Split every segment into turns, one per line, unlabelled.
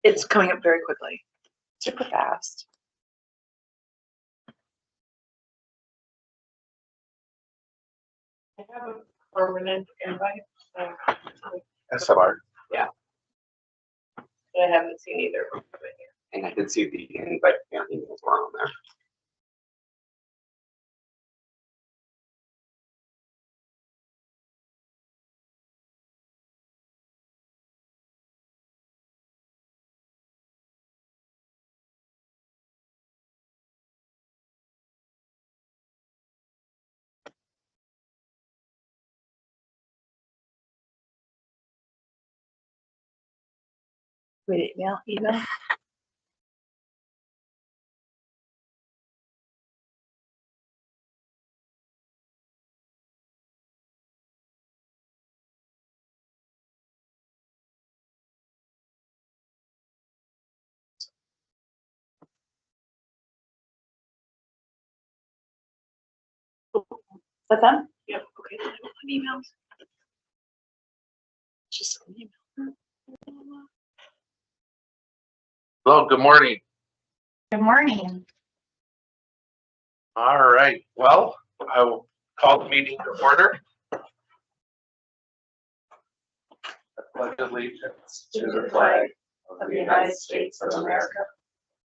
It's coming up very quickly.
Super fast.
I have a permanent invite.
SMR.
Yeah. But I haven't seen either of them here.
And I did see the invite emails were on there.
Wait, email? Is that them? Yep, okay, then I will put emails. Just an email.
Hello, good morning.
Good morning.
All right, well, I will call the meeting to order. I pledge allegiance
To the flag of the United States of America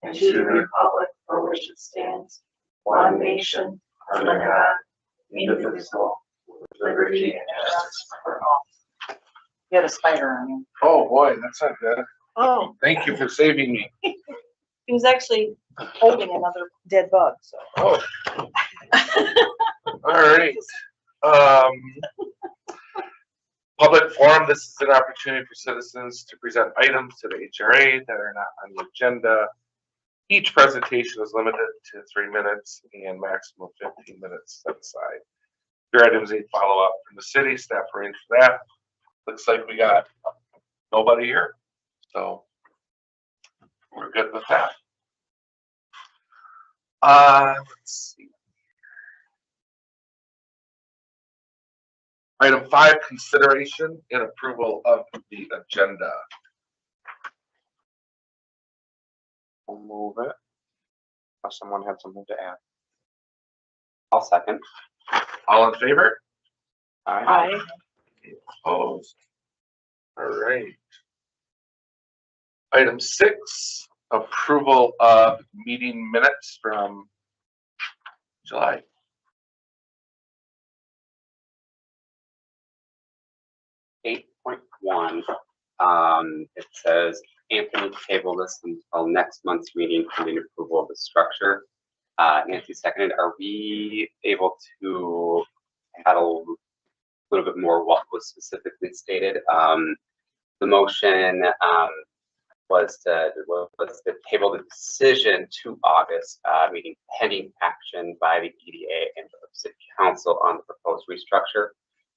and to the republic for which it stands, one nation, under God, indivisible, with liberty and justice for all. You had a spider on you.
Oh, boy, that's not good.
Oh,
Thank you for saving me.
he was actually holding another dead bug, so.
Oh, all right. Public forum, this is an opportunity for citizens to present items to the HRA that are not on the agenda. Each presentation is limited to 3 minutes and maximum 15 minutes set aside. Your items need follow up from the city, staff arranged for that. Looks like we got nobody here, so we're good with that. Let's see. Item 5, consideration and approval of the agenda.
I'll move it. Unless someone had something to add. I'll second.
All in favor?
Aye.
Opposed? All right. Item 6, approval of meeting minutes from July.
.1. It says Anthony table this until next month's meeting pending approval of the structure. Nancy seconded. Are we able to add a little bit more what was specifically stated? The motion was to table the decision to August meeting pending action by the EDA and the City Council on the proposed restructure,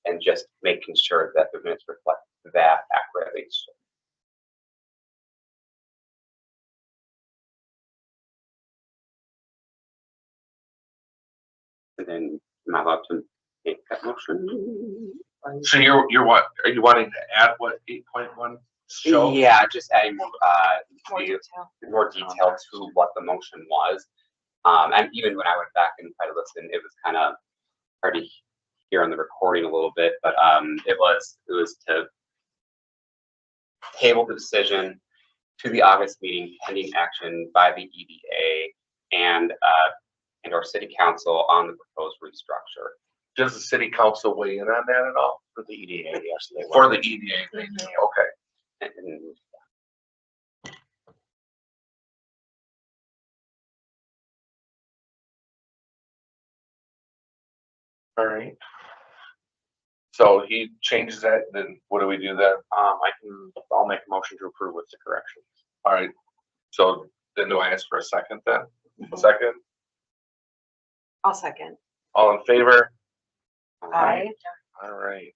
and just making sure that the minutes reflect that accurately. And then am I allowed to make that motion?
So you're what? Are you wanting to add what 8.1 show?
Yeah, just adding
More detail.
more detail to what the motion was. And even when I went back and tried to listen, it was kind of hard to hear on the recording a little bit, but it was to table the decision to the August meeting pending action by the EDA and our City Council on the proposed restructure.
Does the City Council weigh in on that at all?
For the EDA, yes, they
For the EDA, they do. Okay.
And
All right. So he changes that, then what do we do then?
I'll make a motion to approve with the corrections.
All right. So then do I ask for a second then? Second?
I'll second.
All in favor?
Aye.
All right.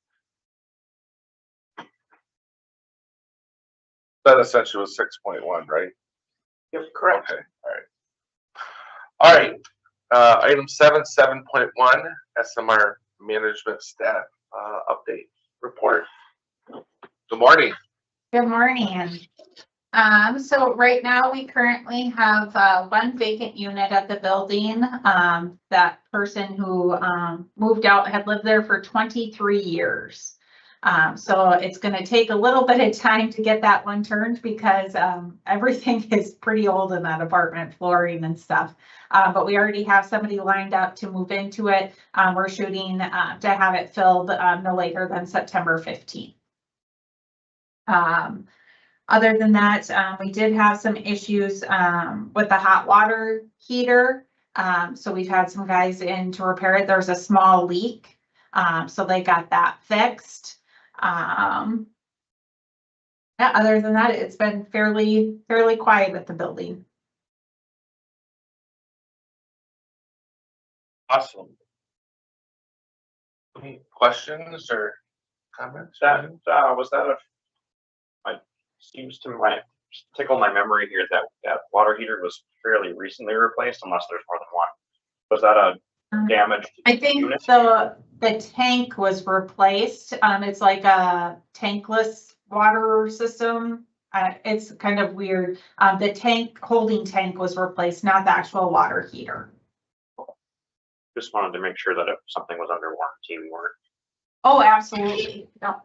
That essentially was 6.1, right?
You're correct.
Okay, all right. All right, item 7.1, SMR management staff update report. Good morning.
Good morning. So right now we currently have, one vacant unit at the building. That person who, moved out had lived there for 23 years. So it's gonna take a little bit of time to get that one turned because, everything is pretty old in that apartment, flooring and stuff. But we already have somebody lined up to move into it. We're shooting, to have it filled, no later than September 15th. Other than that, we did have some issues with the hot water heater. So we've had some guys in to repair it. There's a small leak. So they got that fixed. Yeah, other than that, it's been fairly quiet at the building.
Awesome. Any questions or comments?
Was that seems to tickle my memory here that water heater was fairly recently replaced, unless there's more than one. Was that a damage to the
I think
unit?
the tank was replaced. It's like a tankless water system. It's kind of weird. The holding tank was replaced, not the actual water heater.
Just wanted to make sure that if something was under warranty, we weren't.
Oh, absolutely. No.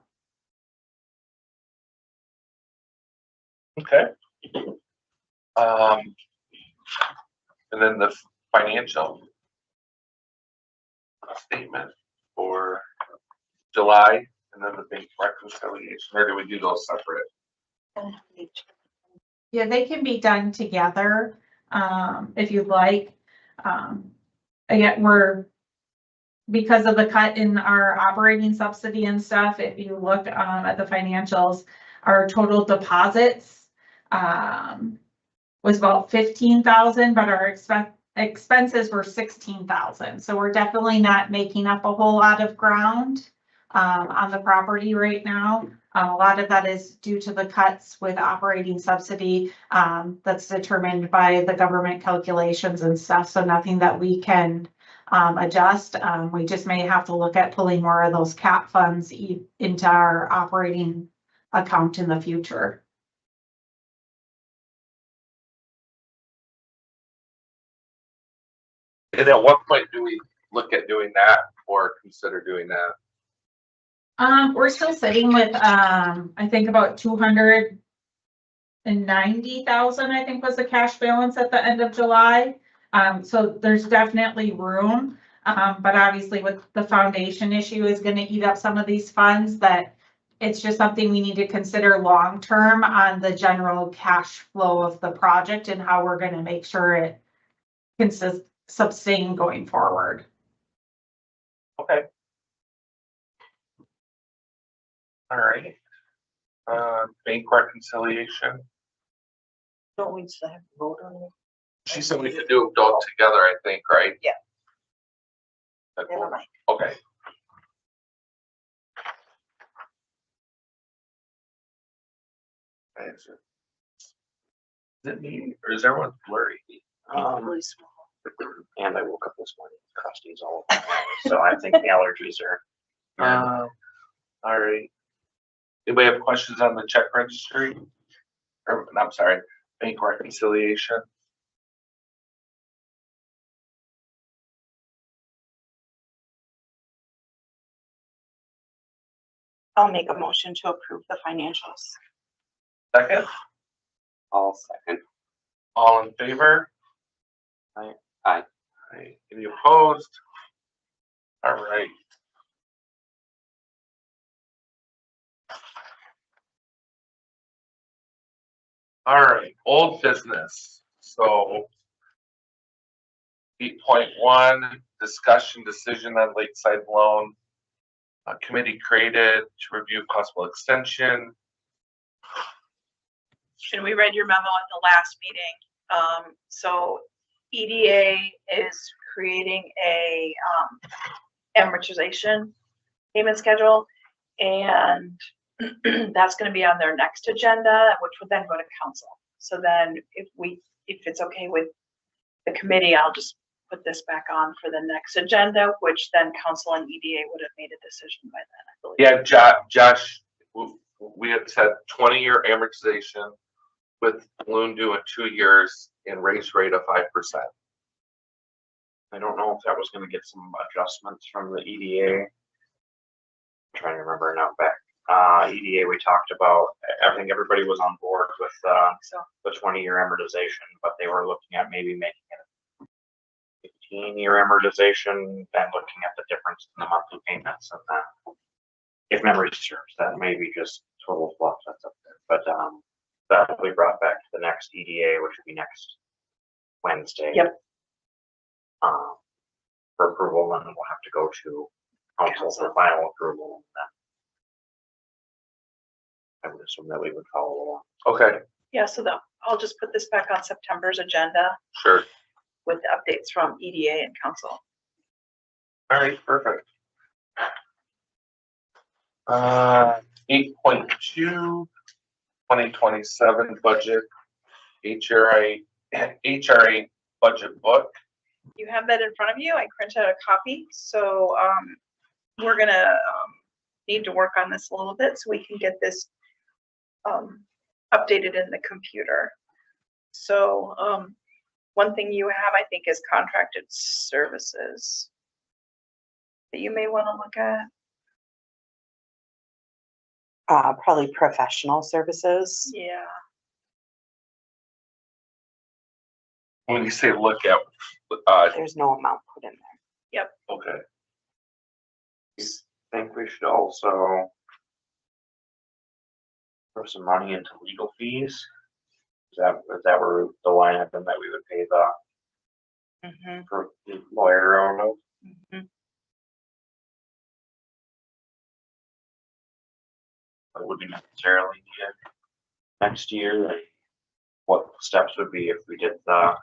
Okay. And then the financial statement for July, and then the bank reconciliation, or do we do those separate?
Yeah, they can be done together, if you'd like. Again, because of the cut in our operating subsidy and stuff, if you look, at the financials, our total deposits, was about 15,000, but our expenses were 16,000. So we're definitely not making up a whole lot of ground, on the property right now. A lot of that is due to the cuts with operating subsidy, that's determined by the government calculations and stuff. So nothing that we can, adjust. We just may have to look at pulling more of those cap funds into our operating account in the future.
And at what point do we look at doing that or consider doing that?
We're still sitting with, I think about 290,000, I think was the cash balance at the end of July. So there's definitely room. But obviously with the foundation issue is gonna eat up some of these funds, that it's just something we need to consider long-term on the general cash flow of the project and how we're gonna make sure it can sustain going forward.
Okay. All right. Bank reconciliation.
Don't we still have to vote on it?
She said we could do them all together, I think, right?
Yeah.
That's
Never
cool.
mind.
Okay. Is it me or is everyone blurry?
Really small.
And I woke up this morning, crusties all over. So I think the allergies are.
All right. Anybody have questions on the check registry? Or, I'm sorry, bank reconciliation?
I'll make a motion to approve the financials.
Second,
I'll second.
all in favor?
Aye.
Aye. Any opposed? All right. All right, old business. So 8.1, discussion decision on lakeside loan. A committee created to review possible extension.
And we read your memo at the last meeting. So EDA is creating a amortization payment schedule, and that's going to be on their next agenda, which would then go to council. So then if it's okay with the committee, I'll just put this back on for the next agenda, which then council and EDA would have made a decision by then, I believe.
Yeah, Josh, we had said 20-year amortization with balloon due in 2 years and raise rate of 5%.
I don't know if that was gonna get some adjustments from the EDA. I'm trying to remember now back. EDA, we talked about, I think everybody was on board with,
So,
the 20-year amortization, but they were looking at maybe making it a 15-year amortization and looking at the difference in the monthly payments and that. If memory serves, that may be just total fluff that's up there, but, that will be brought back to the next EDA, which will be next Wednesday.
Yep.
For approval, and we'll have to go to council for final approval. And then I would assume that we would follow along.
Okay,
yeah, so I'll just put this back on September's agenda
sure.
with the updates from EDA and council.
All right, perfect. 8.2, 2027 budget, HRA budget book.
You have that in front of you. I printed out a copy, so we're gonna need to work on this a little bit so we can get this updated in the computer. So one thing you have, I think, is contracted services that you may want to look at.
Probably professional services.
Yeah.
When you say look at,
There's no amount put in there.
okay,
I think we should also throw some money into legal fees. Is that where the line item that we would pay the lawyer out of? But would be necessarily needed next year. Like, what steps would be if we did the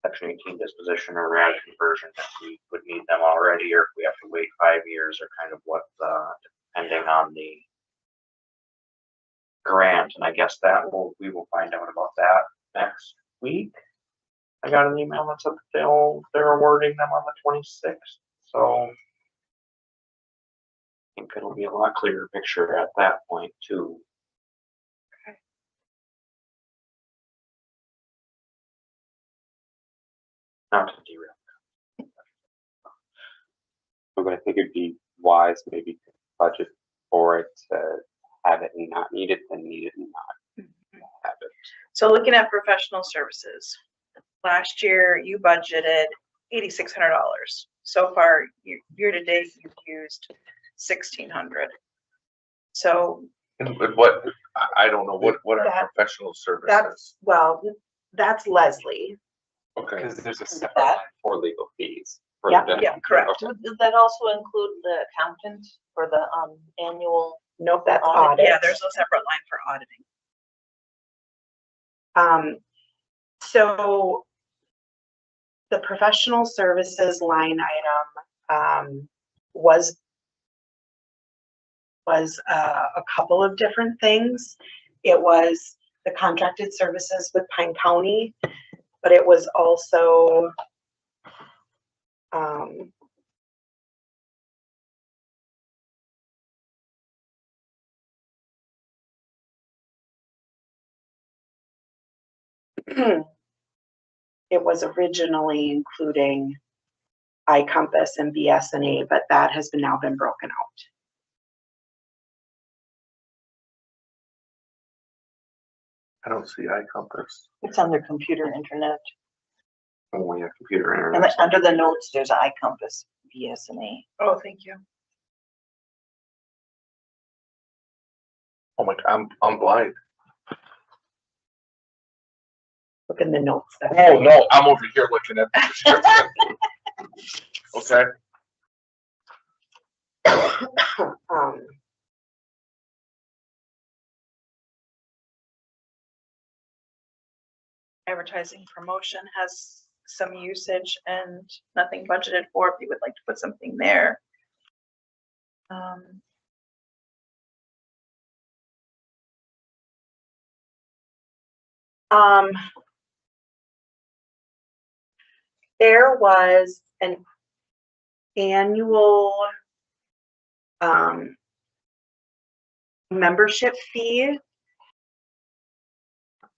Section 18 disposition or RAD conversion, if we would need them already, or if we have to wait 5 years, or kind of what, depending on the grant. And I guess we will find out about that next week. I got an email that said that they're awarding them on the 26th, so I think it'll be a lot clearer picture at that point too. Not to derail.
But I think it'd be wise maybe to budget for it to have it and not need it, then need it and not have it.
So looking at professional services, last year you budgeted $8,600. So far, year to date, you've used $1,600. So
and what, I don't know, what are
That-
professional services?
That's Leslie.
Okay,
Because there's a separate
That-
line for legal fees. For
Yeah,
the
yeah, correct.
Okay.
Does that also include the accountant for the annual?
Nope, that's
Audit.
audit.
yeah, there's a separate line for auditing.
So the professional services line item was a couple of different things. It was the contracted services with Pine County, but it was also it was originally including iCompass and BSNA, but that has now been broken out.
I don't see iCompass.
It's under computer internet.
Only a computer
And
internet.
under the notes, there's iCompass, BSNA.
Oh, thank you.
Oh my, I'm blind.
Look in the notes.
Oh, no, I'm over here looking at the description. Okay,
Advertising promotion has some usage and nothing budgeted for. If you would like to put something there.
There was an annual membership fee.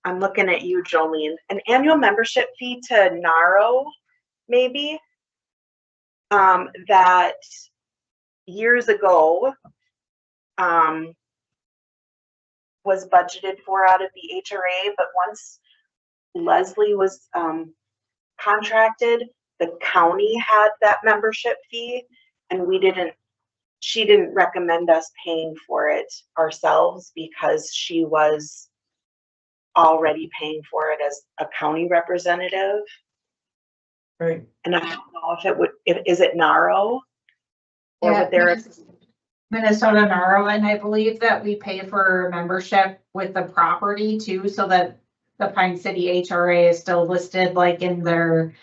I'm looking at you, Jolene. An annual membership fee to NARO, maybe. That years ago was budgeted for out of the HRA, but once Leslie was contracted, the county had that membership fee, and she didn't recommend us paying for it ourselves because she was already paying for it as a county representative.
Right.
And I don't know is it NARO? Or
Yeah,
would there,
Minnesota NARO, and I believe that we pay for membership with the property too, so that the Pine City HRA is still listed like in their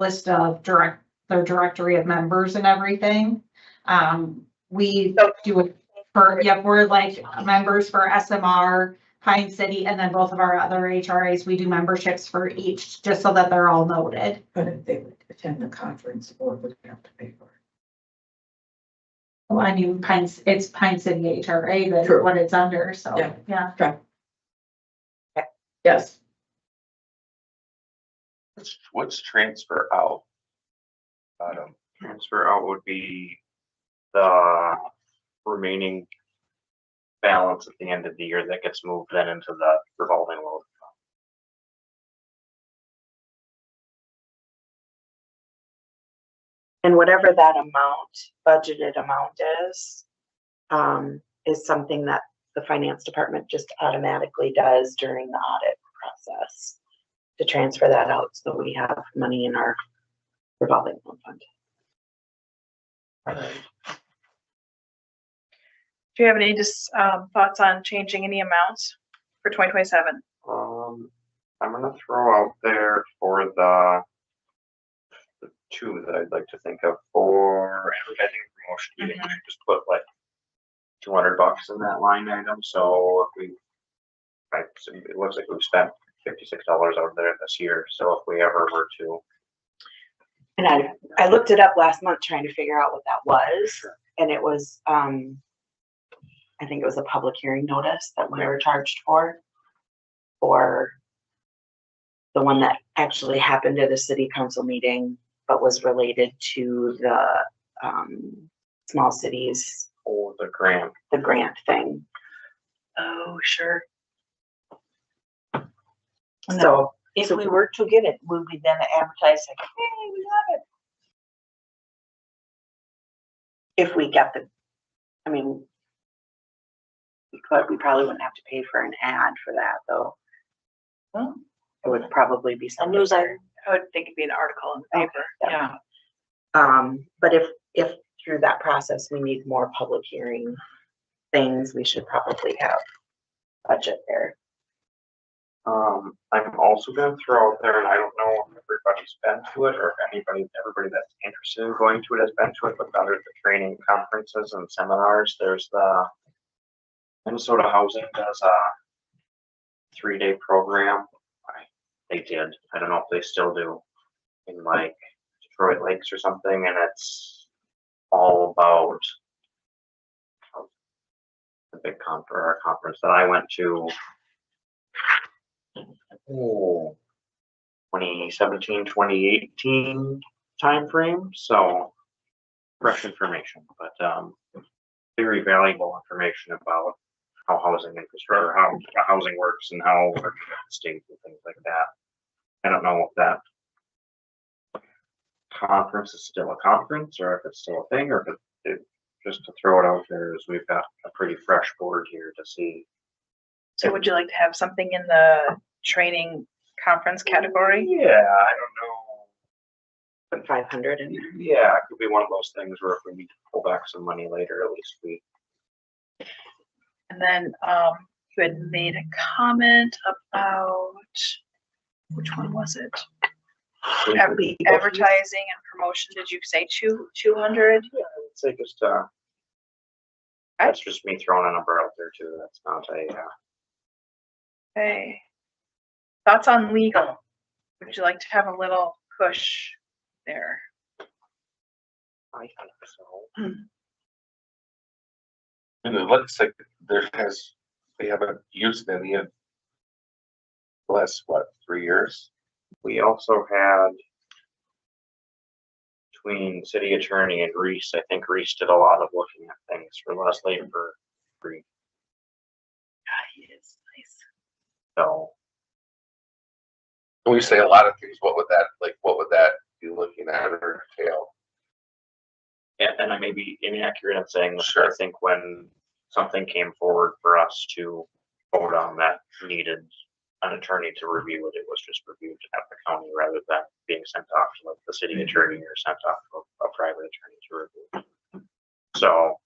list of their directory of members and everything. We do it for, we're like members for SMR, Pine City, and then both of our other HRAs, we do memberships for each, just so that they're all noted.
But if they would attend the conference, or would they have to pay for it?
Well, I mean, it's Pine City HRA, that's
True.
what it's under, so,
Yeah.
yeah.
Yes.
What's transfer out?
Transfer out would be the remaining balance at the end of the year that gets moved then into the revolving loan.
and whatever that budgeted amount is something that the finance department just automatically does during the audit process to transfer that out so we have money in our revolving loan fund.
Do you have any thoughts on changing any amounts for 2027?
I'm gonna throw out there for the two that I'd like to think of for advertising and promotion. We should just put like $200 in that line item. So if it looks like we've spent $56 over there this year. So if we ever were to,
And I looked it up last month trying to figure out what that was, and it was I think it was a public hearing notice that we were charged for the one that actually happened at a city council meeting, but was related to the small cities,
or the grant.
the grant thing.
Oh, sure.
So
If we were to get it, would we then advertise like, hey, we got it?
if we get we probably wouldn't have to pay for an ad for that though.
Huh?
It would probably be
A
something.
newsletter?
I would think it'd be an article in the paper.
Yeah.
Yeah.
But if through that process, we need more public hearing things, we should probably have budget there.
I'm also gonna throw out there, and I don't know if everybody's been to it or if everybody that's interested in going to it has been to it, but under the training conferences and seminars, there's the Minnesota Housing does a 3-day program. They did. I don't know if they still do in like Detroit Lakes or something, and it's all about the big conference that I went to. 2017, 2018 timeframe. So fresh information, but very valuable information about how housing infrastructure, how housing works, and how state and things like that. I don't know if that conference is still a conference, or if it's still a thing, or if it just to throw it out there, is we've got a pretty fresh board here to see.
So would you like to have something in the training conference category?
Yeah, I don't know.
Put 500 in there.
Yeah, it could be one of those things where if we need to pull back some money later, at least we.
And then you had made a comment about, which one was it? Advertising and promotion. Did you say 200?
Yeah, I would say just that's just me throwing a number out there too. That's not a
Okay. Thoughts on legal? Would you like to have a little push there?
I think so.
And it looks like they haven't used any in the last, what, 3 years?
We also had between city attorney and Reese, I think Reese did a lot of looking at things for Leslie for free.
He is nice.
So
When we say a lot of things, what would that be looking at or entail?
and I may be inaccurate in saying this, but
Sure.
I think when something came forward for us to vote on that needed an attorney to review it, it was just reviewed at the county rather than being sent off to like the city attorney or sent off to a private attorney to review. So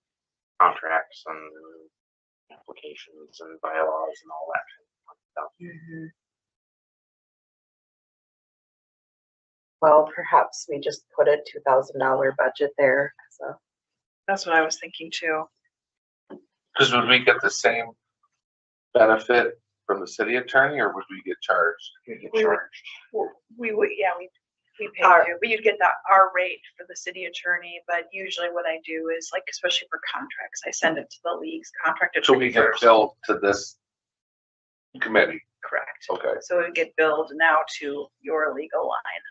contracts and applications and bylaws and all that kind of stuff.
Well, perhaps we just put a $2,000 budget there. So
That's what I was thinking too.
Because would we get the same benefit from the city attorney, or would we get charged?
You get
We would-
charged.
We would, yeah, we pay
Our-
you, but you'd get our rate for the city attorney, but usually what I do is like, especially for contracts, I send it to the league's contract
So
attorney
we get
first.
billed to this committee.
Correct.
Okay.
So it would get billed now to your legal line.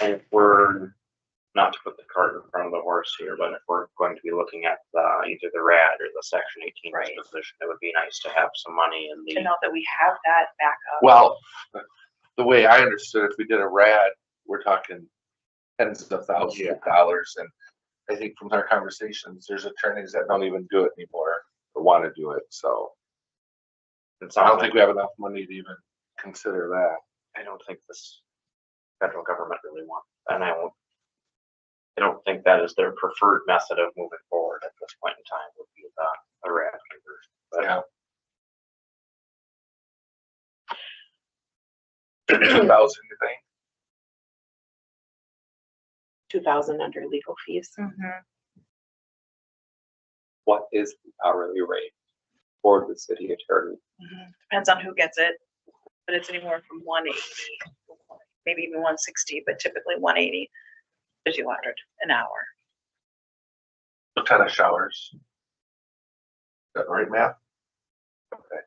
And if we're, not to put the cart in front of the horse here, but if we're going to be looking at either the RAD or the Section 18
Right.
disposition, it would be nice to have some money in
To
the,
know that we have that backup.
Well, the way I understood, if we did a RAD, we're talking tens of thousands of dollars. And I think from our conversations, there's attorneys that don't even do it anymore or want to do it. So
it's
I don't
something
think we have enough money to even consider that.
I don't think this federal government really wants, and I don't think that is their preferred method of moving forward at this point in time would be the RAD conversion. But
Yeah. 2,000, you think?
2,000 under legal fees.
What is the hourly rate for the city attorney?
Depends on who gets it, but it's anywhere from 180, maybe even 160, but typically 180 to 200 an hour.
What kind of showers? Is that right, Matt? Okay.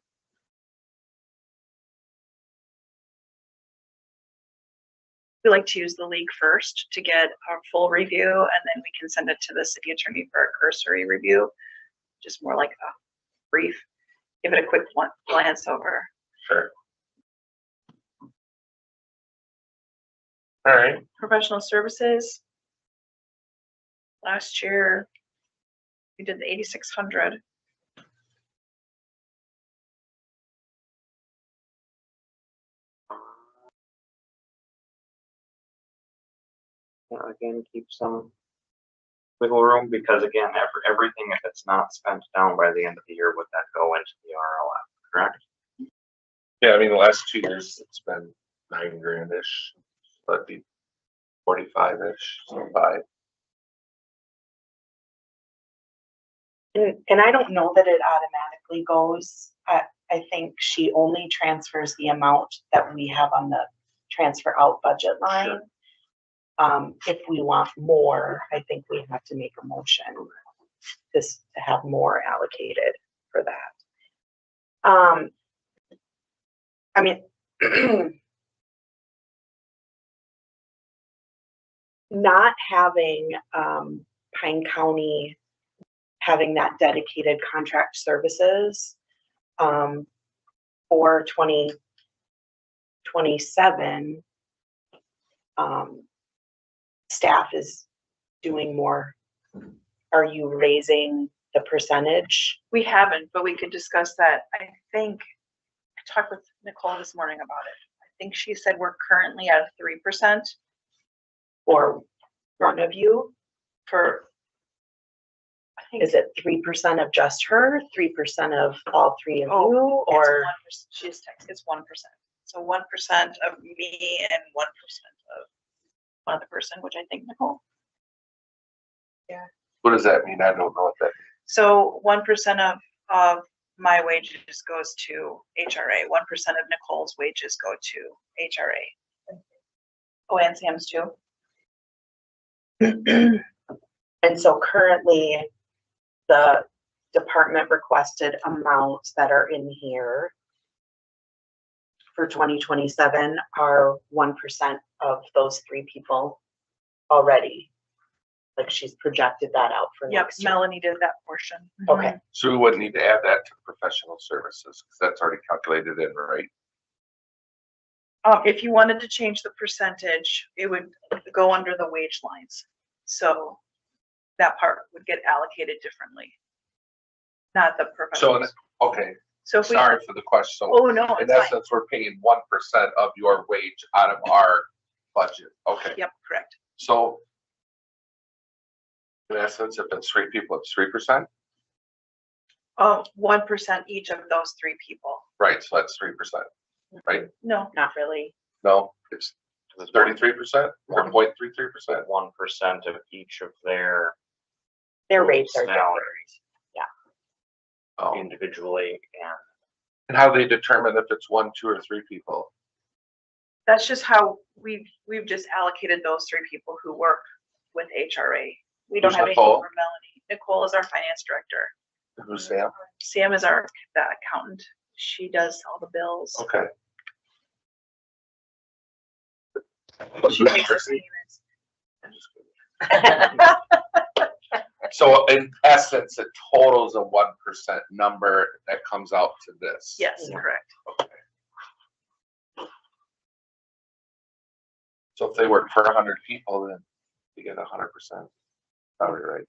We like to use the league first to get a full review, and then we can send it to the city attorney for a cursory review, just more like a brief, give it a quick glance over.
Sure. All right.
Professional services. Last year, we did the 8,600.
again, keep some wiggle room because again, everything, if it's not spent down by the end of the year, would that go into the RLF, correct?
Yeah, I mean, the last 2 years, it's been 9 grand-ish. So that'd be 45-ish, so 5.
And I don't know that it automatically goes. I think she only transfers the amount that we have on the transfer out budget line. If we want more, I think we have to make a motion just to have more allocated for that. I mean, not having Pine County having that dedicated contract services for 2027, staff is doing more. Are you raising the percentage?
We haven't, but we could discuss that. I think, I talked with Nicole this morning about it. I think she said we're currently at 3%
For one of you?
for, I think.
Is it 3% of just her, 3% of all three of
Oh,
you, or?
It's 1%, she just texted, it's 1%. So 1% of me and 1% of one other person, which I think Nicole.
What does that mean? I don't know what that means.
So 1% of my wages goes to HRA, 1% of Nicole's wages go to HRA. Oh, and Sam's too.
And so currently, the department requested amounts that are in here for 2027 are 1% of those 3 people already. Like she's projected that out for
Yep,
next year.
Melanie did that portion.
Okay,
So we wouldn't need to add that to professional services, because that's already calculated in, right?
If you wanted to change the percentage, it would go under the wage lines. So that part would get allocated differently. Not the
So,
professional.
okay,
So if we,
sorry for the question. So
oh, no,
in
it's fine.
essence, we're paying 1% of your wage out of our budget. Okay,
Yep, correct.
so in essence, if it's 3 people, it's 3%?
1% each of those 3 people.
Right, so that's 3%, right?
No,
not really.
No, it's 33%, 1.33%.
1% of each of their
Their rates are different.
salaries
Oh.
individually, and
And how they determine if it's 1, 2, or 3 people?
that's just how we've just allocated those 3 people who work with HRA. We don't
Who's
have anything
Nicole?
for Melanie. Nicole is our finance director.
Who's Sam?
Sam is our accountant. She does all the bills.
Okay.
She makes the payments.
So in essence, it totals a 1% number that comes out to this.
Yes, correct.
Okay. So if they work for 100 people, then you get 100%. Probably right.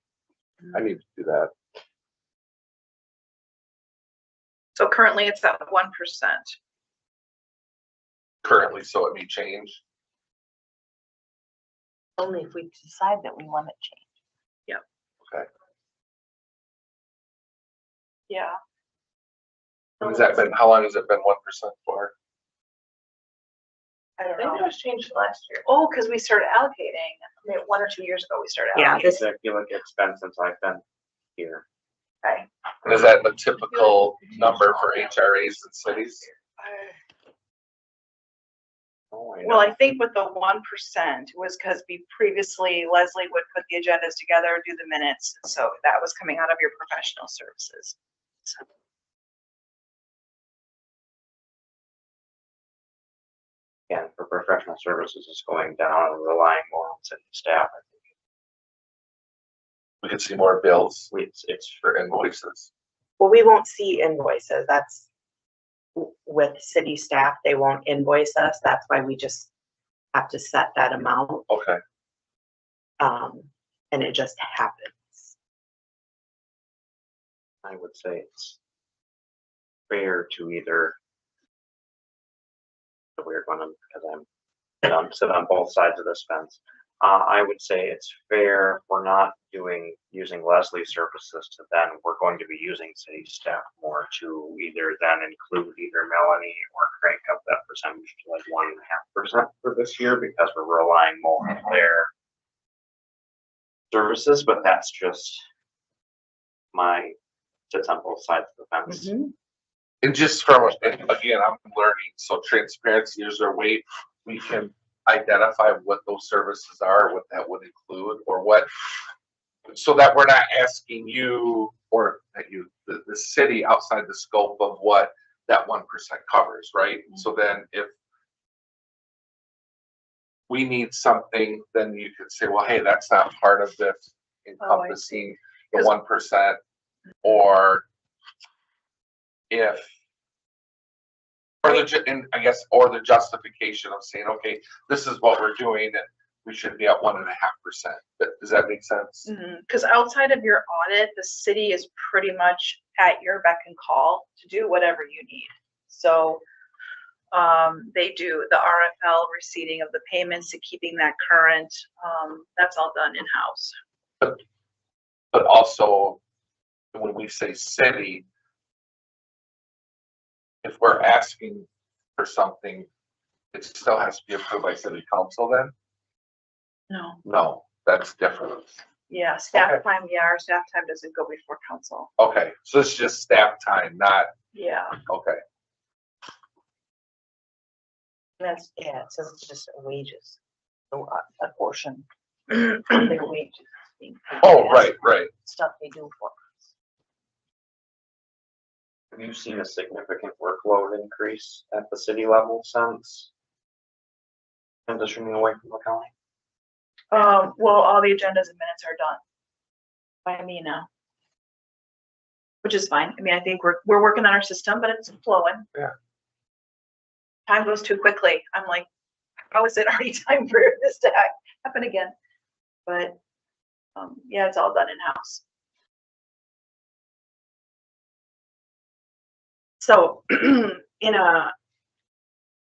I need to do that.
So currently it's at 1%.
Currently, so it may change.
Only if we decide that we want it changed.
Yeah.
And has that been, how long has it been 1% for?
I don't
think
know.
it was changed last year.
Oh, because we started allocating, maybe 1 or 2 years ago, we started
Yeah,
allocating.
this,
if you look at spend since I've been here.
Okay.
And is that the typical number for HRAs and cities?
Oh, I
Well,
know.
I think with the 1% was because previously Leslie would put the agendas together, do the minutes. So that was coming out of your professional services. So,
And for professional services, it's going down and relying more on city staff. I think
We could see more bills
it's
for invoices.
well, we won't see invoices. That's with city staff, they won't invoice us. That's why we just have to set that amount.
Okay.
And it just happens.
I would say it's fair to either. We're gonna, because I'm sit on both sides of this fence. I would say it's fair if we're not using Leslie's services to then we're going to be using city staff more to either then include either Melanie or crank up that percentage to like 1.5% for this year because we're relying more on their services, but that's just my sits on both sides of the fence.
And just from, and again, I'm learning, so transparency is a way we can identify what those services are, what that would include, or what, so that we're not asking you or that you, the city outside the scope of what that 1% covers, right? So then if we need something, then you could say, well, hey, that's not part of this encompassing the 1%, or if, or and I guess, or the justification of saying, okay, this is what we're doing and we should be at 1.5%. Does that make sense?
Because outside of your audit, the city is pretty much at your beck and call to do whatever you need. So they do the RFL receipting of the payments to keeping that current. That's all done in-house.
But also, when we say city, if we're asking for something, it still has to be approved by city council then?
No.
No, that's different.
Yeah, staff time, our staff time doesn't go before council.
Okay, so it's just staff time, not,
Yeah.
okay.
That's, yeah, it says it's just wages, a portion of their wages. being paid.
Oh,
That's
right.
Stuff they do for us.
Have you seen a significant workload increase at the city level since transitioning away from the county?
Well, all the agendas and minutes are done by me now. Which is fine. I mean, I think we're working on our system, but it's flowing.
Yeah.
Time goes too quickly. I'm like, how is it already time for this to happen again? But, yeah, it's all done in-house.
So in a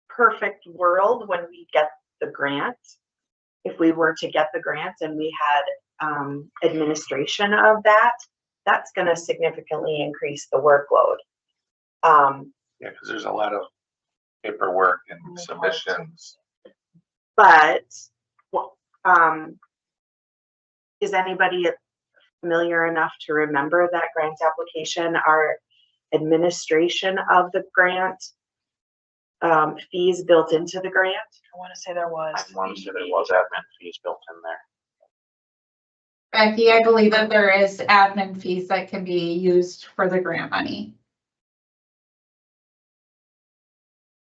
perfect world, when we get the grant, if we were to get the grant and we had administration of that, that's going to significantly increase the workload.
Yeah, because there's a lot of paperwork and submissions.
But is anybody familiar enough to remember that grant application? Our administration of the grant fees built into the grant?
I want to say there was.
I want to say there was admin fees built in there.
Becky, I believe that there is admin fees that can be used for the grant money.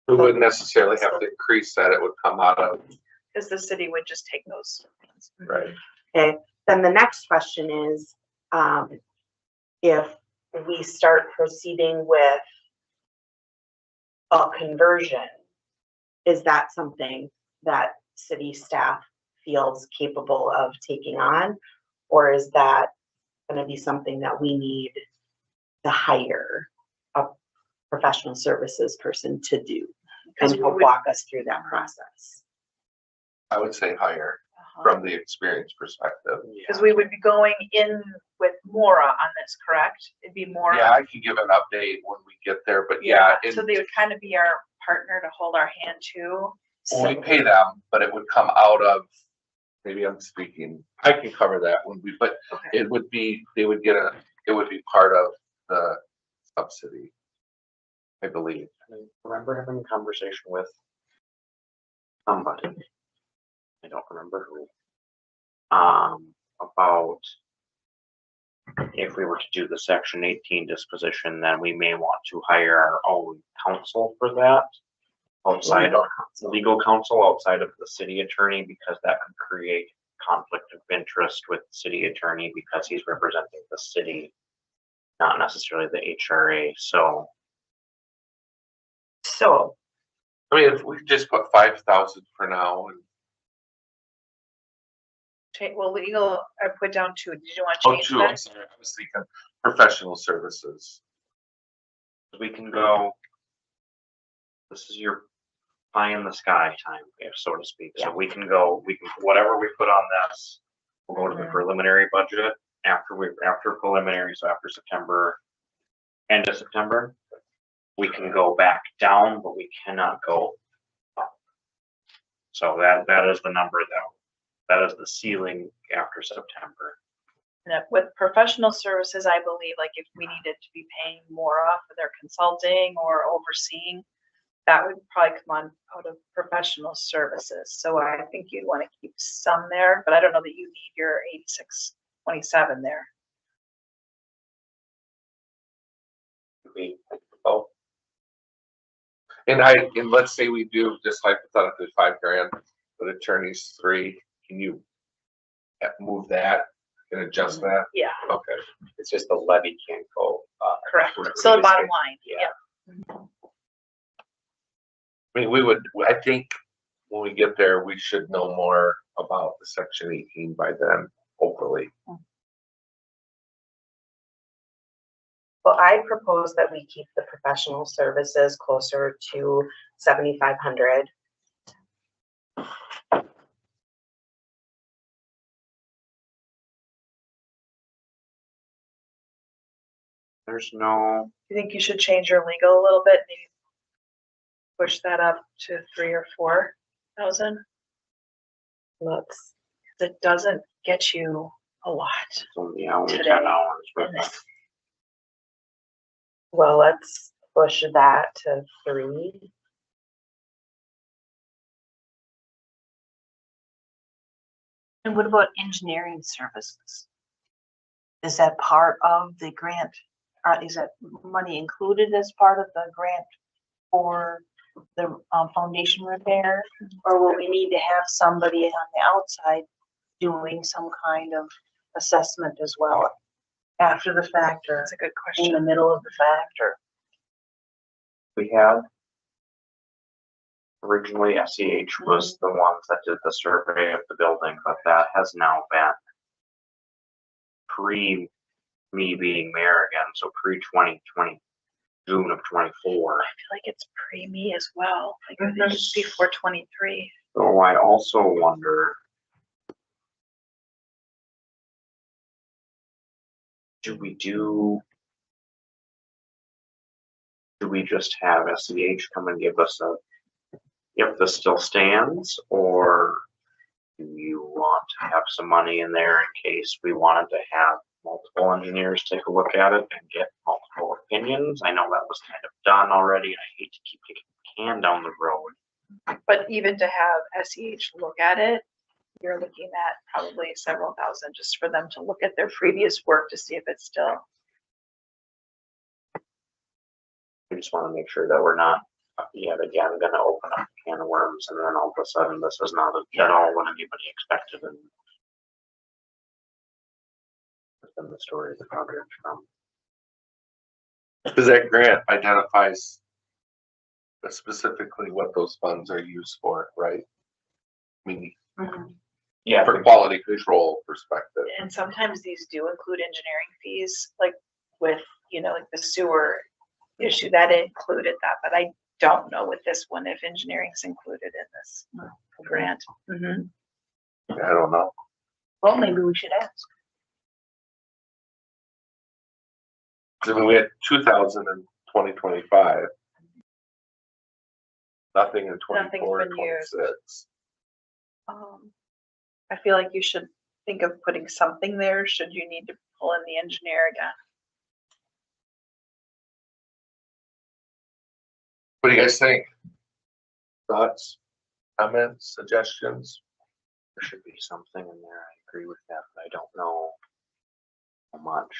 We wouldn't necessarily have to increase that. It would come out of.
Because the city would just take those.
Right.
Okay, then the next question is, if we start proceeding with a conversion, is that something that city staff feels capable of taking on? Or is that going to be something that we need to hire a professional services person to do and help walk us through that process?
I would say higher
Uh-huh.
from the experience perspective.
Because we would be going in with Mora on this, correct? It'd be Mora.
Yeah, I can give an update when we get there, but yeah.
So they would kind of be our partner to hold our hand too.
We pay them, but it would come out of, maybe I'm speaking, I can cover that when we, but
Okay.
it would be, it would be part of the subsidy, I believe.
I remember having a conversation with somebody, I don't remember who, about if we were to do the Section 18 disposition, then we may want to hire our own counsel for that. Outside of legal counsel, outside of the city attorney, because that could create conflict of interest with the city attorney because he's representing the city, not necessarily the HRA. So
I mean, if we just put 5,000 for now, and
Well, legal, I put down 2. Did you want to change
I'm
that?
sorry, I was thinking professional services.
we can go, this is your pie in the sky time, so to speak. So we can go, whatever we put on this, we'll go to the preliminary budget after preliminary, so after September, end of September. We can go back down, but we cannot go up. So that is the number that is the ceiling after September.
And with professional services, I believe, like if we needed to be paying more off for their consulting or overseeing, that would probably come on out of professional services. So I think you'd want to keep some there, but I don't know that you need your 8627 there.
And let's say we do just hypothetically $5,000, but attorneys $3,000. Can you move that and adjust that?
Yeah,
Okay.
It's just the levy can't go up.
correct. So the bottom line,
Yeah.
I mean, I think when we get there, we should know more about the Section 18 by then, hopefully.
Well, I propose that we keep the professional services closer to 7,500.
There's no,
You think you should change your legal a little bit, maybe push that up to 3,000 or 4,000?
Let's,
That doesn't get you a lot.
it's only 10
Today.
hours. But
well, let's push that to 3.
And what about engineering services? Is that part of the grant is that money included as part of the grant for the foundation repair? Or will we need to have somebody on the outside doing some kind of assessment as well? After the fact or
That's a good
in the
question.
middle of the fact or?
We had originally SEH was the ones that did the survey of the building, but that has now been pre me being mayor again, so pre 2020, June of 24.
I feel like it's pre-me as well. Like I think it's before 23.
So I also wonder, do we just have SEH come and give us a, if this still stands, or do you want to have some money in there in case we wanted to have multiple engineers take a look at it and get multiple opinions? I know that was kind of done already. I hate to keep kicking the can down the road.
But even to have SEH look at it, you're looking at probably several thousand just for them to look at their previous work to see if it's still.
I just want to make sure that we're not yet again going to open up a can of worms and then all of a sudden this is not at all what anybody expected, and that's been the story of the project from.
Because that grant identifies specifically what those funds are used for, right? I mean,
Yeah,
for quality control perspective.
And sometimes these do include engineering fees, like with, like the sewer issue, that included that, but I don't know with this one if engineering's included in this grant.
I don't know.
Well, maybe we should ask.
I mean, we had 2,000 in 2025. Nothing in 24 and
been used.
26.
I feel like you should think of putting something there should you need to pull in the engineer again.
What do you guys think? Thoughts, comments, suggestions?
there should be something in there. I agree with that, but I don't know how much.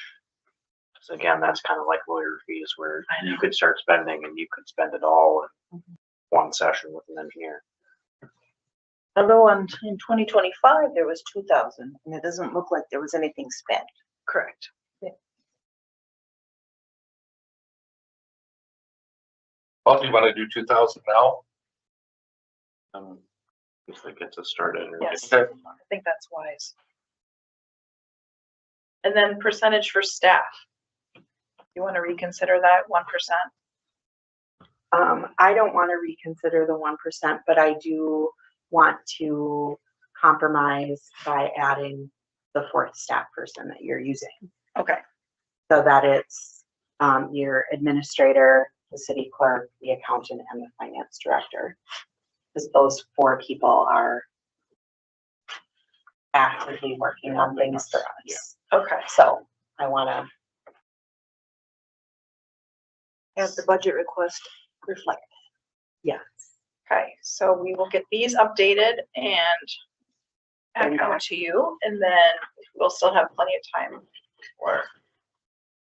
Because again, that's kind of like lawyer fees where you could start spending and you could spend it all in one session with an engineer.
Although in 2025, there was 2,000 and it doesn't look like there was anything spent.
Correct.
Well, do you want to do 2,000 now?
If it gets us started.
Yes.
Okay.
I think that's wise. And then percentage for staff. You want to reconsider that 1%?
I don't want to reconsider the 1%, but I do want to compromise by adding the fourth staff person that you're using.
Okay.
So that it's your administrator, the city clerk, the accountant, and the finance director. Because those four people are actively working on things for us.
Okay.
So I want to
Have the budget request reflect.
yes.
Okay, so we will get these updated and back out to you, and then we'll still have plenty of time for,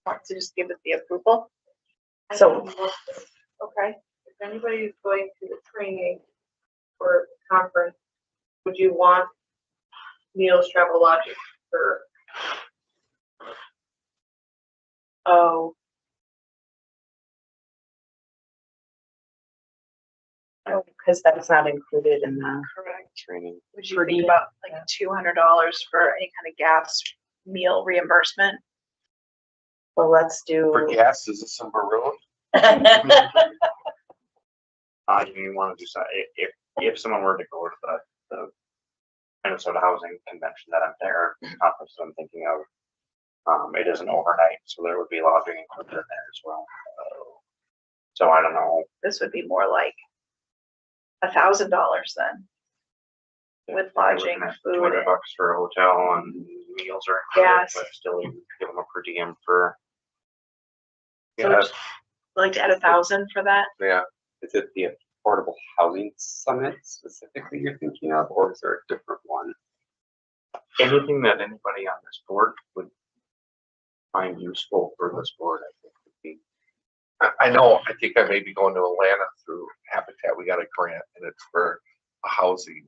want to just give it the approval?
So
Okay, if anybody is going to the training or conference, would you want meals, travel, lodging for?
oh, because that's not included in the
Correct.
Training.
Would you
Per
think
diem.
about like $200 for any kind of gas meal reimbursement?
well, let's do
For gas, is this some maroon?
You want to do so if someone were to go to the Minnesota Housing Convention that I'm there, conference that I'm thinking of, it is an overnight, so there would be lodging included in there as well. So I don't know.
This would be more like $1,000 then. With lodging, food,
$200 for a hotel and meals are included,
Gas.
but still you give them a per diem for.
So
Yeah,
would you like to add 1,000 for that?
Yeah.
Is it the Affordable Housing Summit specifically you're thinking of, or is there a different one?
anything that anybody on this board would find useful for this board, I think would be.
I know, I think I may be going to Atlanta through Habitat. We got a grant and it's for a housing.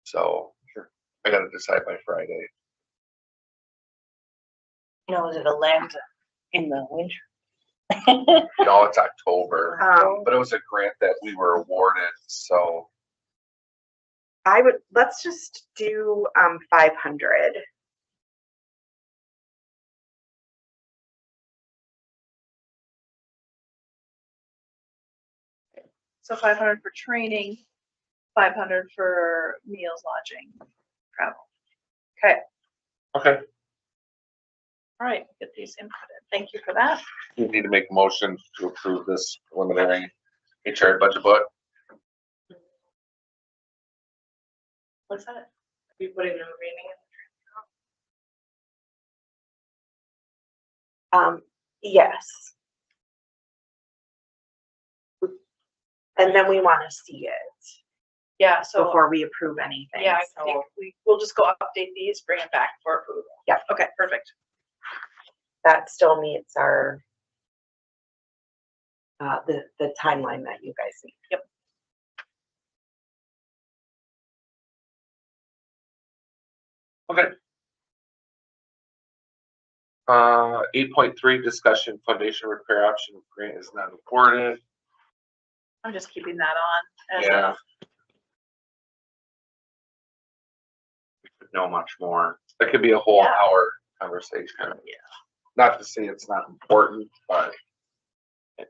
So I gotta decide by Friday.
You know, is it Atlanta in the winter?
No, it's October,
Um,
but it was a grant that we were awarded, so
let's just do, 500.
So 500 for training, 500 for meals, lodging, travel. Okay,
okay.
all right, get these inputted. Thank you for that.
We need to make a motion to approve this preliminary HR budget book.
What's that? You putting the remaining
Yes. And then we want to see it
Yeah, so,
before we approve anything.
yeah, I
So,
think we'll just go update these, bring it back for approval.
Yeah.
Okay, perfect.
that still meets our, the timeline that you guys need.
Yep.
Okay. 8.3 discussion foundation repair option grant is not awarded.
I'm just keeping that on as
Yeah.
a,
We could know much more.
That could be a whole
Yeah.
hour conversation.
Yeah.
Not to say it's not important, but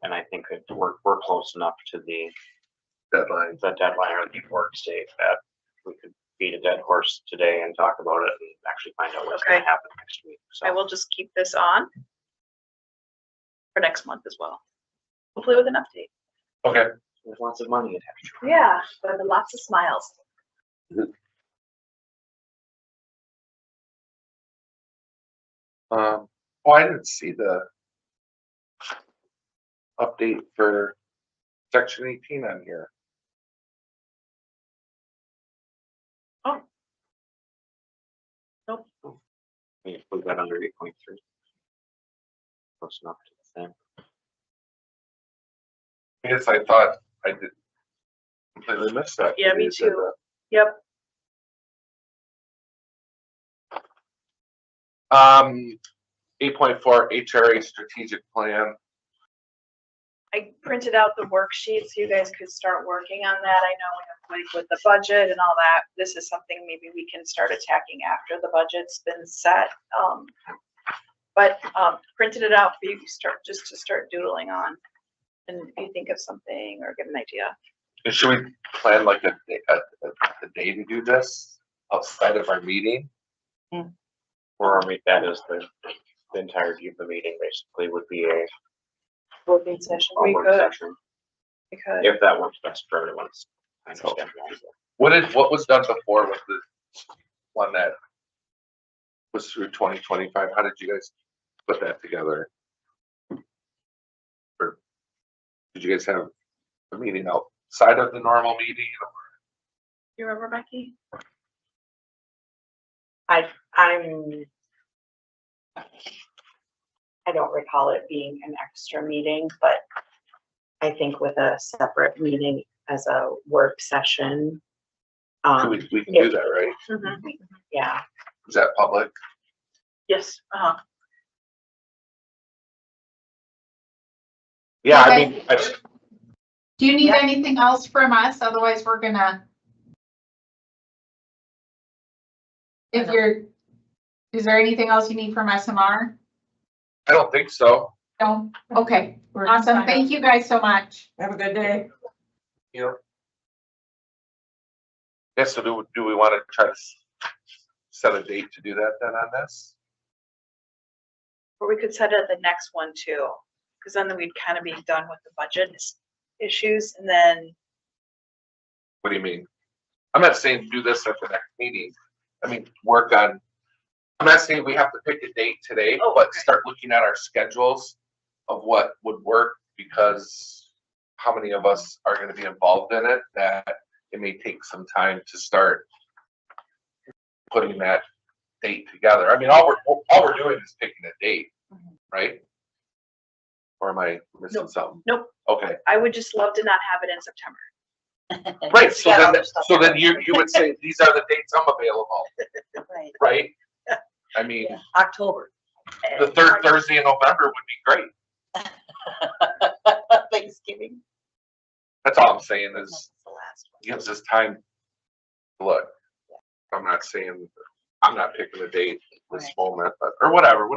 And I think that we're close enough to the
deadline.
deadline or the work date that we could beat a dead horse today and talk about it and actually find out what's gonna
Okay.
happen next week.
I
So
will just keep this on for next month as well. Hopefully with an update.
Okay.
there's lots of money attached to it.
Yeah, but lots of smiles.
Oh, I didn't see the update for section 18 on here.
Nope.
We put that under 8.3. Close enough to the same.
I guess I thought I did completely miss that.
Yeah, me too. Yep.
8.4 HRA strategic plan.
I printed out the worksheet so you guys could start working on that. I know we have like with the budget and all that. This is something maybe we can start attacking after the budget's been set. But printed it out for you to start doodling on. And if you think of something or get an idea.
And should we plan like a day to do this outside of our meeting?
Or that is the entirety of the meeting basically would be a
Working session.
We
work
could.
session.
Because
If that works best for everyone's. I understand.
What was done before with the one that was through 2025? How did you guys put that together? Or did you guys have a meeting outside of the normal meeting?
you remember Becky?
I don't recall it being an extra meeting, but I think with a separate meeting as a work session.
We can do that, right?
Mm-hmm.
Yeah,
Is that public?
Yes,
Yeah, I
Okay.
mean,
Do you need anything else from us? Otherwise, we're gonna. Is there anything else you need from SMR?
I don't think so.
No? Okay, awesome. Thank you guys so much.
Have a good day.
You know. Yeah, so do we want to try to set a date to do that then on this?
or we could set it at the next one too, because then we'd kind of be done with the budget issues and then,
What do you mean? I'm not saying do this at the next meeting. I mean, I'm not saying we have to pick a date today,
Oh,
but
okay.
start looking at our schedules of what would work, because how many of us are going to be involved in it, that it may take some time to start putting that date together. I mean, all we're doing is picking a date, right? Or am I missing
Nope.
something?
Nope.
Okay,
I would just love to not have it in September.
right, so
Yeah,
then,
other stuff.
so then you would say, these are the dates I'm available,
Right,
right? I mean,
yeah, October.
the third Thursday in November would be great.
Thanksgiving.
That's all I'm saying is,
That's the last one.
gives us time to look. I'm not saying, I'm not picking a date this
Right.
moment, but, or whatever.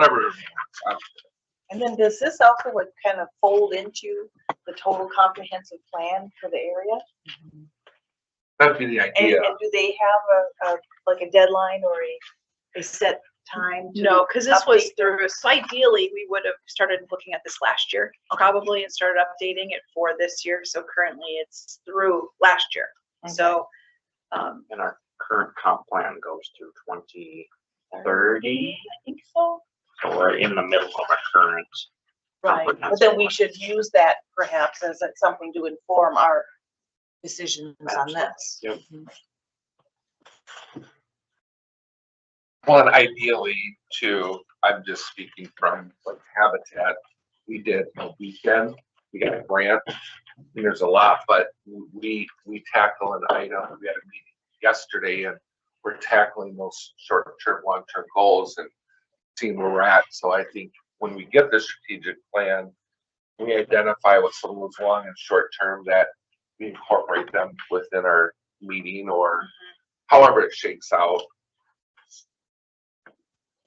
And then does this also like kind of fold into the total comprehensive plan for the area?
That'd be the
And,
idea.
and do they have like a deadline or a set time? to
No, because this was
update
through, so ideally, we would have started looking at this last year, probably, and started updating it for this year. So currently it's through last year.
Okay.
So,
And our current comp plan goes through 2030.
I think so.
So we're in the middle of a current.
Right, but then we should use that perhaps as something to inform our decisions on this.
Yep.
Well, and ideally too, I'm just speaking from like Habitat, we did a weekend, we got a grant, and there's a lot, but we tackle an item, we had a meeting yesterday and we're tackling those short-term, long-term goals and seeing where we're at. So I think when we get the strategic plan, we identify what some of those long and short-term that we incorporate them within our meeting or however it shakes out.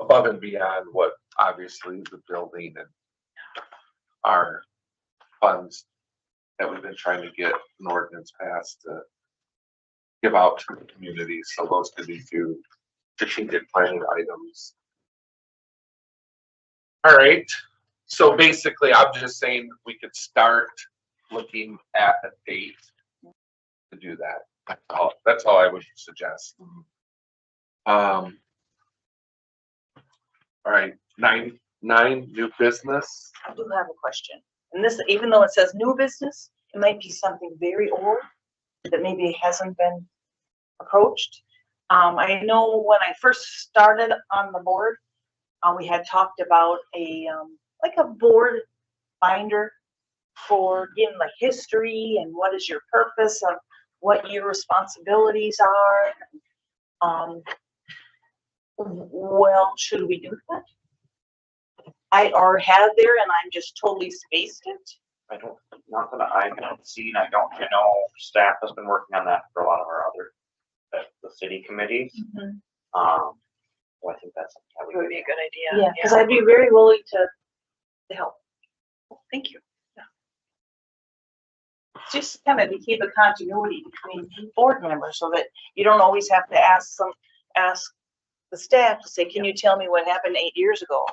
Above and beyond what obviously the building and our funds that we've been trying to get an ordinance passed to give out to the community. So those could be two strategic planning items. All right, so basically I'm just saying we could start looking at a date to do that. That's all I would suggest. All right, nine, new business.
I do have a question. And this, even though it says new business, it might be something very old that maybe hasn't been approached. I know when I first started on the board, we had talked about like a board binder for getting like history and what is your purpose of what your responsibilities are. Well, should we do that? I already had there and I'm just totally spaced it.
I don't, not that I can see, and I don't, staff has been working on that for a lot of our other, the city committees. Well, I think that's something that
it would be a good idea.
Yeah, because I'd be very willing to help.
Thank you.
Just kind of to keep a continuity between board members so that you don't always have to ask the staff to say, can you tell me what happened 8 years ago?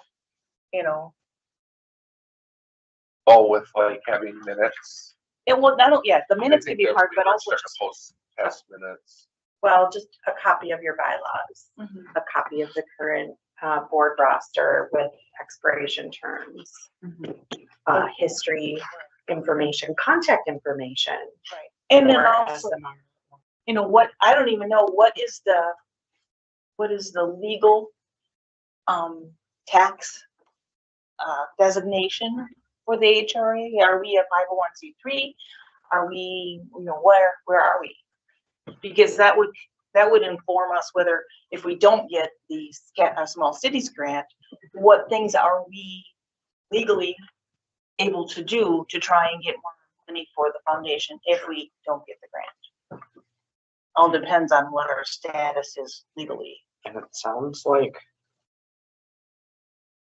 Oh, with like having minutes.
And well, the minutes
I
could
think
be
that
hard,
we
but
would
also
start to
just,
post past minutes.
Well, just a copy of your bylaws, a copy of the current board roster with expiration terms, history information, contact information.
right. And then
for
also,
SMR.
what, I don't even know, what is the legal tax designation for the HRA? Are we a 501c3? Are we, where are we? Because that would inform us whether, if we don't get the small cities grant, what things are we legally able to do to try and get more money for the foundation if we don't get the grant. All depends on what our status is legally.
And it sounds like,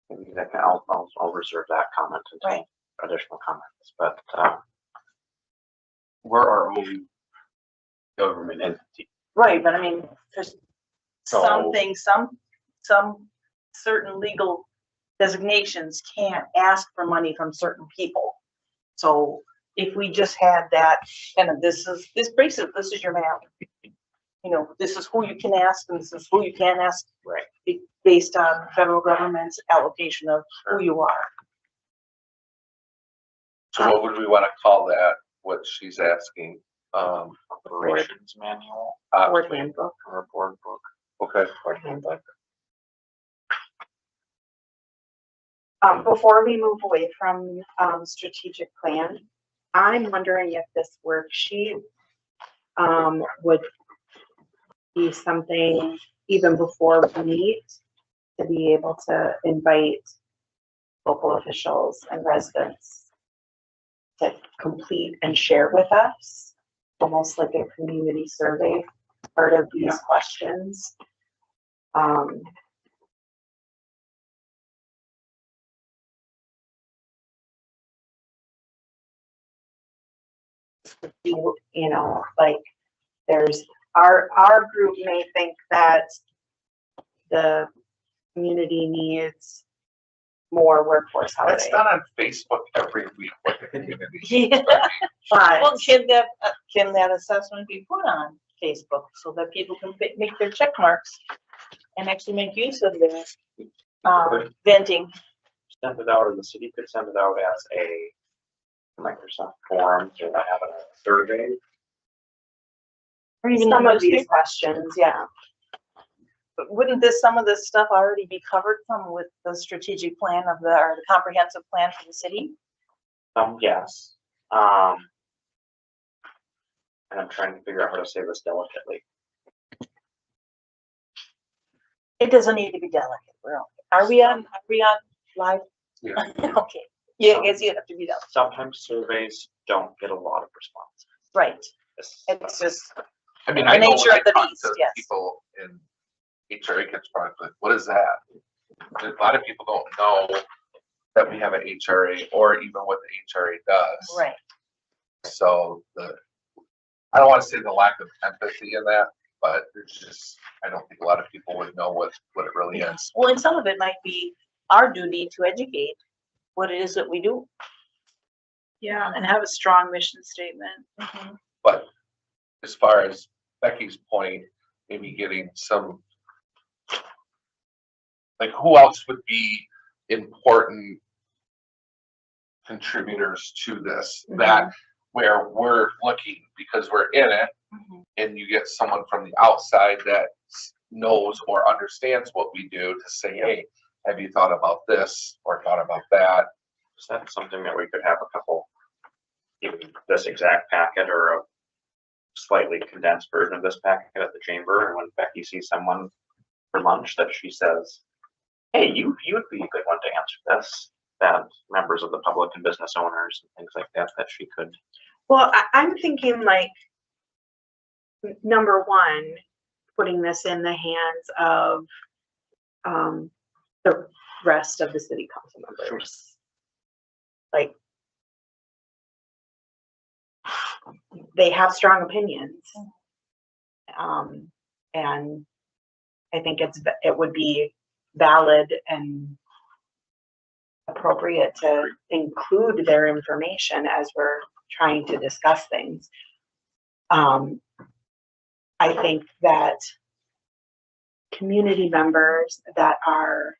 maybe that I'll reserve that comment until
Right.
additional comments, but,
We're our own government entity.
Right, but I mean, there's
So-
some things, some certain legal designations can't ask for money from certain people. So if we just had that, kind of, this is your map. This is who you can ask and this is who you can't ask.
Right.
Based on federal government's allocation of who you are.
So what would we want to call that? What she's asking?
operations manual
Board handbook,
or a board book.
Okay.
board handbook. Before we move away from, strategic plan, I'm wondering if this worksheet, would be something even before we meet to be able to invite local officials and residents to complete and share with us, almost like a community survey, part of these questions. You know, like there's, our group may think that the community needs more workforce
It's
housing.
not on Facebook every week what the community.
Yeah.
But
Well, can that assessment be put on Facebook so that people can make their check marks and actually make use of their, venting?
Send it out, or the city could send it out as a Microsoft form to have a survey.
Or even
some
the
of these
newspaper?
questions, yeah.
But wouldn't some of this stuff already be covered from with the strategic plan or the comprehensive plan for the city?
Yes. And I'm trying to figure out how to say this delicately.
It doesn't need to be delicate. Are we on live?
Yeah.
Okay. Yeah, I guess you have to be delicate.
Sometimes surveys don't get a lot of response.
Right.
This-
It's just,
I mean,
The
I know
nature
when I
of the
talk
beast,
to
yes.
people in HRA gets brought up, what is that? A lot of people don't know that we have an HRA or even what the HRA does.
right.
So I don't want to say the lack of empathy in that, but there's just, I don't think a lot of people would know what it really is.
Well, and some of it might be our duty to educate what it is that we do.
Yeah, and have a strong mission statement.
But as far as Becky's point, maybe getting some, like, who else would be important contributors to this, that where we're looking because we're in it, and you get someone from the outside that knows or understands what we do to say, hey, have you thought about this or thought about that?
Is that something that we could have a couple, even this exact packet or a slightly condensed version of this packet at the chamber, and when Becky sees someone for lunch that she says, hey, you would be a good one to answer this, that members of the public and business owners and things like that, that she could.
Well, I'm thinking like, number one, putting this in the hands of, the rest of the city council members. Like, they have strong opinions. And I think it would be valid and appropriate to include their information as we're trying to discuss things. I think that community members that are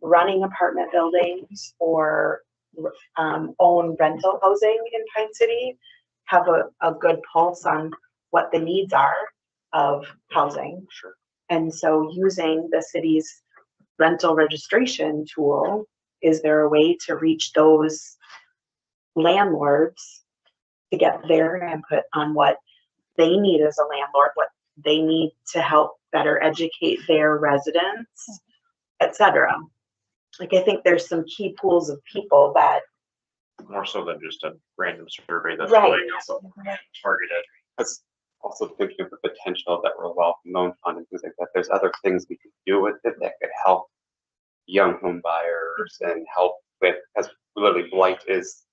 running apartment buildings or own rental housing in Pine City have a good pulse on what the needs are of housing.
Sure.
And so using the city's rental registration tool, is there a way to reach those landlords to get their input on what they need as a landlord, what they need to help better educate their residents, etc. Like, I think there's some key pools of people that,
More so than just a random survey that's
Right.
really targeted.
That's also thinking of the potential that we're wealth loan fund and things like that. There's other things we could do with it that could help young home buyers and help with, because literally blight is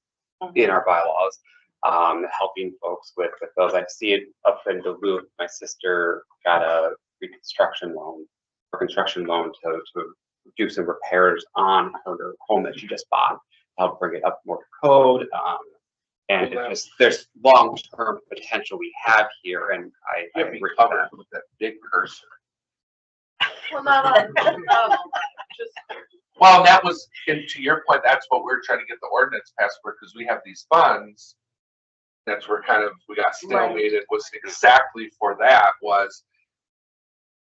in our bylaws, helping folks with those. I see it up in Duluth. My sister got a construction loan to do some repairs on her home that she just bought, help bring it up more to code. And it's just, there's long-term potential we have here, and I
You have
agree
me
with
covered
that.
with that big cursor.
Well, not just.
Well, that was, and to your point, that's what we're trying to get the ordinance passed for, because we have these funds. That's where kind of, we got stalemated, was exactly for that, was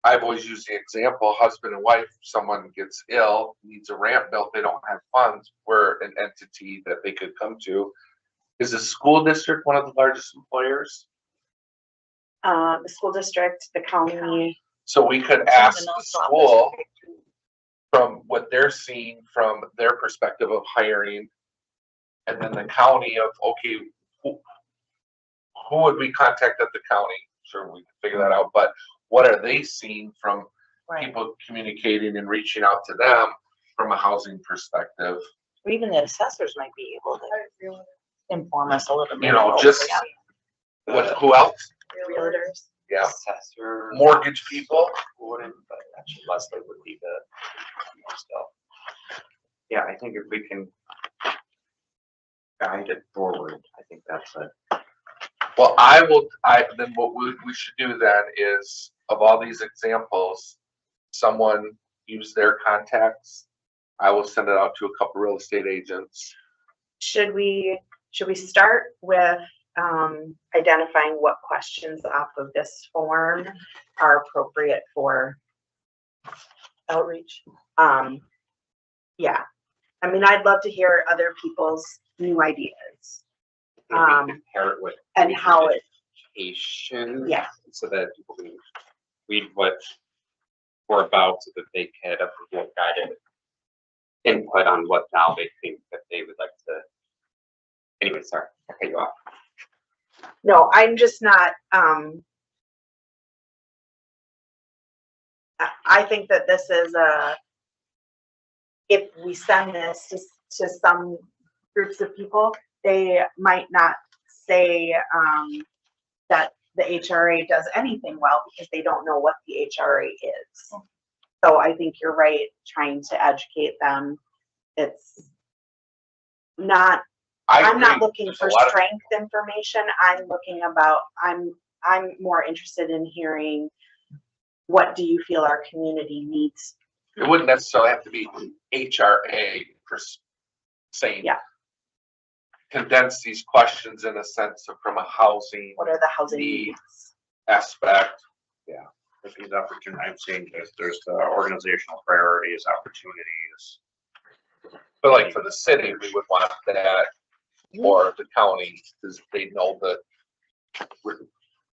I've always used the example, husband and wife, someone gets ill, needs a ramp built, they don't have funds, we're an entity that they could come to. Is the school district one of the largest employers?
The school district, the county.
So we could ask the school from what they're seeing from their perspective of hiring. And then the county of, okay, who would we contact at the county? Sure, we can figure that out, but what are they seeing from
Right.
people communicating and reaching out to them from a housing perspective?
Or even the assessors might be able to inform us a little bit.
You know,
about
just
what-
who else?
Realtors.
Yeah,
Assessor.
mortgage people.
Wouldn't, but actually Leslie would be the still.
Yeah, I think if we can guide it forward, I think that's it.
Well, then what we should do then is, of all these examples, someone use their contacts. I will send it out to a couple real estate agents.
Should we start with identifying what questions off of this form are appropriate for outreach? Yeah, I mean, I'd love to hear other people's new ideas.
Compare it with.
And how it,
Education.
Yeah.
So that people can read what we're about, so that they can have more guided input on what now they think that they would like to. Anyway, sorry, I cut you off.
no, I'm just not, I think that this is if we send this to some groups of people, they might not say that the HRA does anything well because they don't know what the HRA is. So I think you're right, trying to educate them. It's not, I'm not
agree.
looking
There's
for
a lot of-
strength information. I'm looking about, I'm more interested in hearing, what do you feel our community needs?
It wouldn't necessarily have to be HRA per se.
Yeah.
Condense these questions in a sense of from a housing
What are the housing
Need.
needs?
aspect.
With these opportunities, I'm seeing there's the organizational priorities, opportunities.
But like for the city, we would want that, or the county, because they know that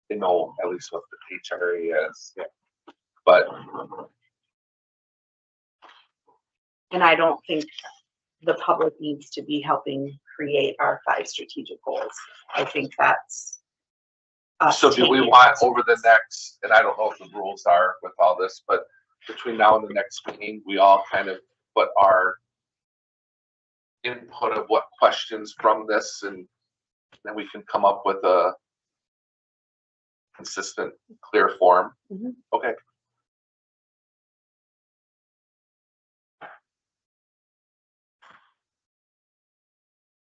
they know at least what the HRA is. But
And I don't think the public needs to be helping create our 5 strategic goals. I think that's us
so do we
taking
want
it.
over the next, and I don't know what the rules are with all this, but between now and the next meeting, we all kind of put our input of what questions from this, and then we can come up with a consistent, clear form.
Mhm.
Okay.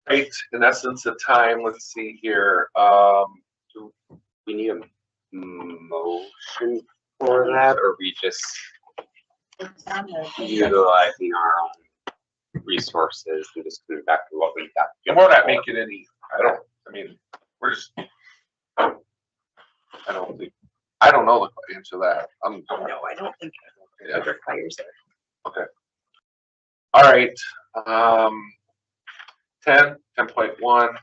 Right, in essence of time, let's see here,
Do we need a motion for that, or we just utilizing our own resources and just coming back to what we got?
and we're not making any, I mean, we're just, I don't know the answer to that.
No, I don't think
Yeah.
it requires it.
All right, 10.1,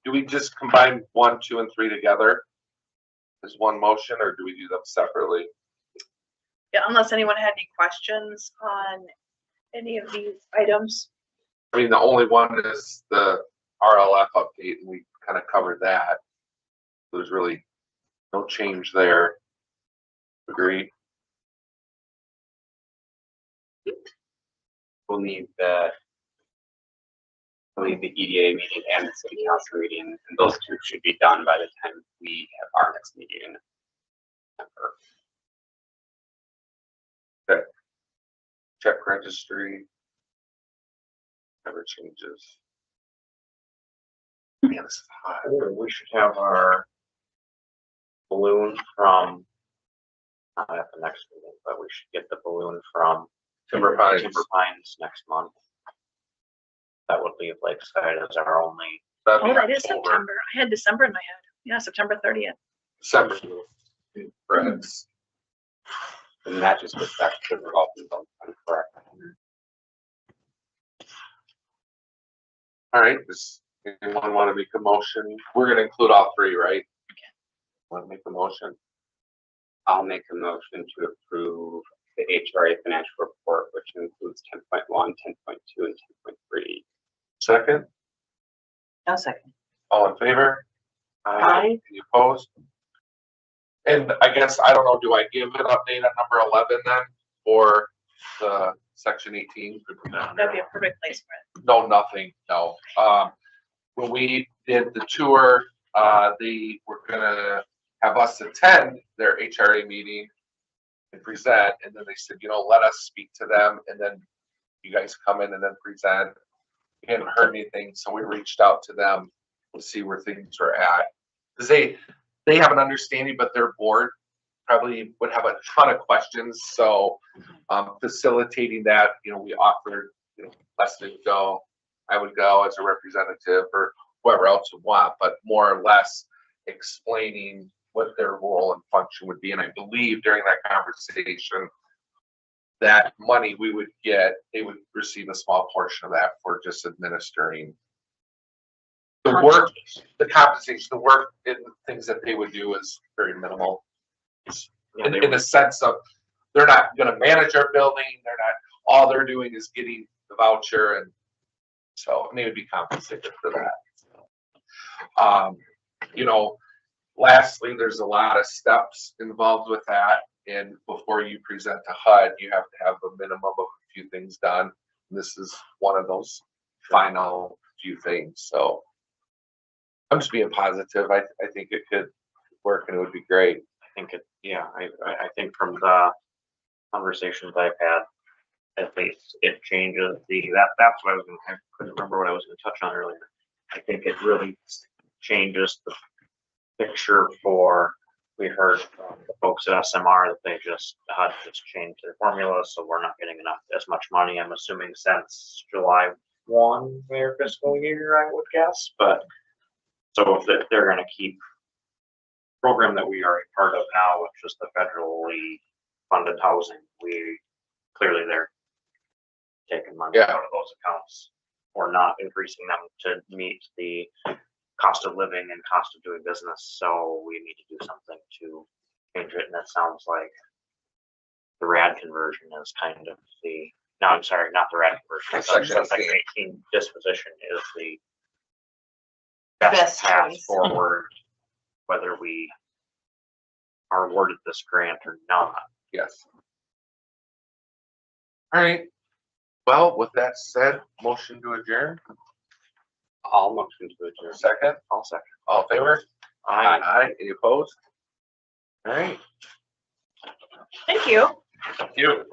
do we just combine 1, 2, and 3 together as one motion, or do we do them separately?
Yeah, unless anyone had any questions on any of these items.
I mean, the only one is the RLF update, and we kind of covered that. There's really no change there. Agree?
We'll need the EDA meeting and the city council meeting, and those two should be done by the time we have our next meeting in September.
Check registry. Never changes. Man, this is hot.
We should have our balloon from, not at the next meeting, but we should get the balloon from
Timber Pines.
Timber Pines next month. That would leave Lakeside as our only.
That'd be
Oh, that is
October.
September. I had December in my head. Yeah, September 30th.
December. Friends.
And that just goes back to the revolving loan fund, correct?
All right, does anyone want to make a motion? We're gonna include all three, right? Want to make a motion?
I'll make a motion to approve the HRA financial report, which includes 10.1, 10.2, and 10.3.
Second,
I'll second.
all in favor?
Aye.
Any opposed? And I guess, I don't know, do I give an update on number 11 then, or the section 18?
That'd be a perfect place for it.
No, nothing, no. When we did the tour, they were gonna have us attend their HRA meeting and present, and then they said, let us speak to them, and then you guys come in and then present. We hadn't heard anything, so we reached out to them to see where things were at. Cause they have an understanding, but their board probably would have a ton of questions, so facilitating that, we offered, Leslie would go, I would go as a representative, or whoever else would want, but more or less explaining what their role and function would be. And I believe during that conversation, that money we would get, they would receive a small portion of that for just administering the work, the compensation, the work, and the things that they would do is very minimal. In the sense of, they're not gonna manage our building, all they're doing is getting the voucher, and so they would be compensated for that. Lastly, there's a lot of steps involved with that, and before you present to HUD, you have to have a minimum of a few things done. This is one of those final few things, so I'm just being positive. I think it could work and it would be great.
I think from the conversations I've had, at least it changes that's what I couldn't remember what I was gonna touch on earlier. I think it really changes the picture we heard from the folks at SMR that they had just changed their formula, so we're not getting as much money, I'm assuming, since July 1, their fiscal year, I would guess, but so if they're gonna keep program that we are a part of now, which is the federally funded housing, they're taking money out of those accounts or not increasing them to meet the cost of living and cost of doing business. So we need to do something to change it. And it sounds like the RAD conversion is kind of no, I'm sorry, not the RAD conversion. Section 18 disposition is the best path
choice
forward, whether we are awarded this grant or not.
Yes. All right. Well, with that said, motion to adjourn.
I'll motion to adjourn.
Second.
I'll second.
All in favor?
Aye.
Aye. Any opposed? All right.
Thank you.
Thank you.